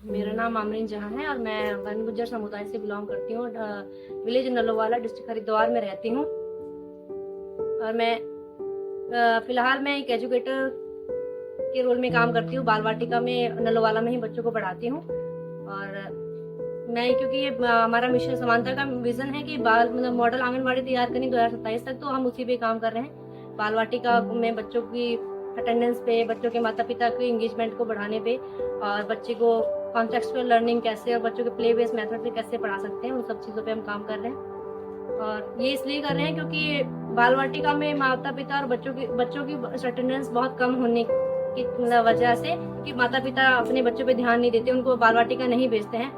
मेरा नाम आमरीन जहाँ है और मैं वन गुज्जर समुदाय से बिलोंग करती हूँ। विलेज नलोवाला, डिस्ट्रिक्ट हरिद्वार में रहती हूँ। और मैं फिलहाल मैं एक एजुकेटर के रोल में काम करती हूँ। बाल वाटिका में नलोवाला में ही बच्चों को पढ़ाती हूँ। और मैं, क्योंकि ये हमारा मिशन समानता का विजन है कि बाल मतलब मॉडल आंगनबाड़ी तैयार करनी 2027 तक, तो हम उसी पे काम कर रहे हैं। बाल वाटिका में बच्चों की अटेंडेंस पे, बच्चों के माता पिता के एंगेजमेंट को बढ़ाने पे, और बच्चे को कॉन्टेक्सचुअल लर्निंग कैसे और बच्चों के प्ले बेस्ड मेथड से कैसे पढ़ा सकते हैं, उन सब चीज़ों पे हम काम कर रहे हैं। और ये इसलिए कर रहे हैं क्योंकि बाल वाटिका में माता पिता और बच्चों की अटेंडेंस बहुत कम होने की वजह से, कि माता पिता अपने बच्चों पे ध्यान नहीं देते, उनको बाल वाटिका नहीं भेजते हैं,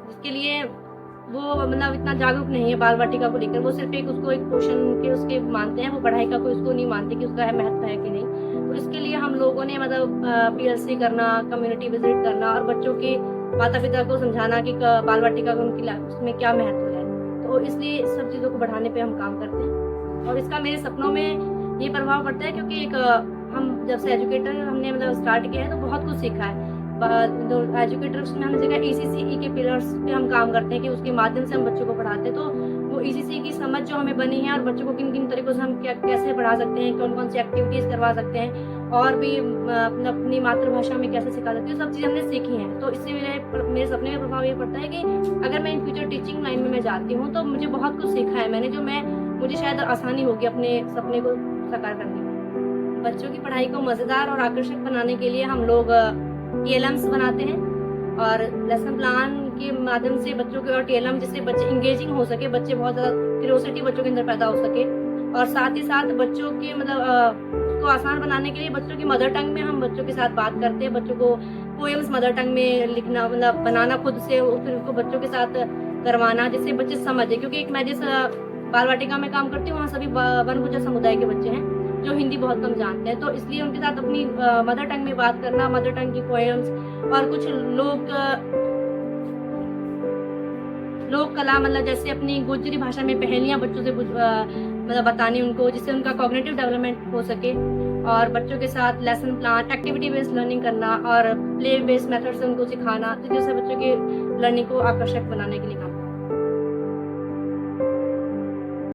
जिसके लिए वो मतलब इतना जागरूक नहीं है बाल वाटिका को लेकर। वो सिर्फ उसको एक पोषण के उसके मानते हैं, वो पढ़ाई का कोई उसको नहीं मानते कि उसका महत्व है कि नहीं। तो इसके लिए हम लोगों ने मतलब पीएलसी करना, कम्युनिटी विजिट करना और बच्चों के माता पिता को समझाना कि बाल वाटिका का उनकी उसमें क्या महत्व है। तो इसलिए इस सब चीज़ों को बढ़ाने पे हम काम करते हैं। और इसका मेरे सपनों में ये प्रभाव पड़ता है क्योंकि हम जब से एजुकेटर हमने मतलब स्टार्ट किया है तो बहुत कुछ सीखा है। तो एजुकेटर्स में हमने सीखा ECCE के पिलर्स पे हम काम करते हैं कि उसके माध्यम से हम बच्चों को पढ़ाते हैं। तो वो ECCE की समझ जो हमें बनी है और बच्चों को किन किन तरीकों से हम कैसे पढ़ा सकते हैं, कौन कौन सी एक्टिविटीज़ करवा सकते हैं, और भी अपनी मातृभाषा में कैसे सिखा सकते हैं, सब चीज़ें हमने सीखी हैं। तो इससे मेरे सपने में प्रभाव ये पड़ता है कि अगर मैं इन फ्यूचर टीचिंग लाइन में मैं जाती हूँ तो मुझे बहुत कुछ सीखा है मैंने, मुझे शायद आसानी होगी अपने सपने को साकार करने में। बच्चों की पढ़ाई को मज़ेदार और आकर्षक बनाने के लिए हम लोग TLMs बनाते हैं और लेसन प्लान के माध्यम से बच्चों के, और TLM जिससे बच्चे इंगेजिंग हो सके, बच्चे बहुत ज़्यादा क्यूरियोसिटी बच्चों के अंदर पैदा हो सके। और साथ ही साथ बच्चों के मतलब उसको आसान बनाने के लिए बच्चों की मदर टंग में हम बच्चों के साथ बात करते हैं। बच्चों को पोएम्स मदर टंग में लिखना, मतलब बनाना खुद से, फिर उसको बच्चों के साथ करवाना जिससे बच्चे समझे। क्योंकि एक मैं जिस बाल वाटिका में काम करती हूँ वहाँ सभी वन गुज्जर समुदाय के बच्चे हैं जो हिंदी बहुत कम जानते हैं। तो इसलिए उनके साथ अपनी मदर टंग में बात करना, मदर टंग की पोएम्स और कुछ लोक कला, मतलब जैसे अपनी गोजरी भाषा में पहेलियाँ बच्चों से मतलब बतानी उनको, जिससे उनका कॉग्निटिव डेवलपमेंट हो सके। और बच्चों के साथ lesson plan, activity based learning करना और प्ले बेस्ड मेथड से उनको सिखाना, तो जैसे बच्चों की लर्निंग को आकर्षक बनाने के लिए काम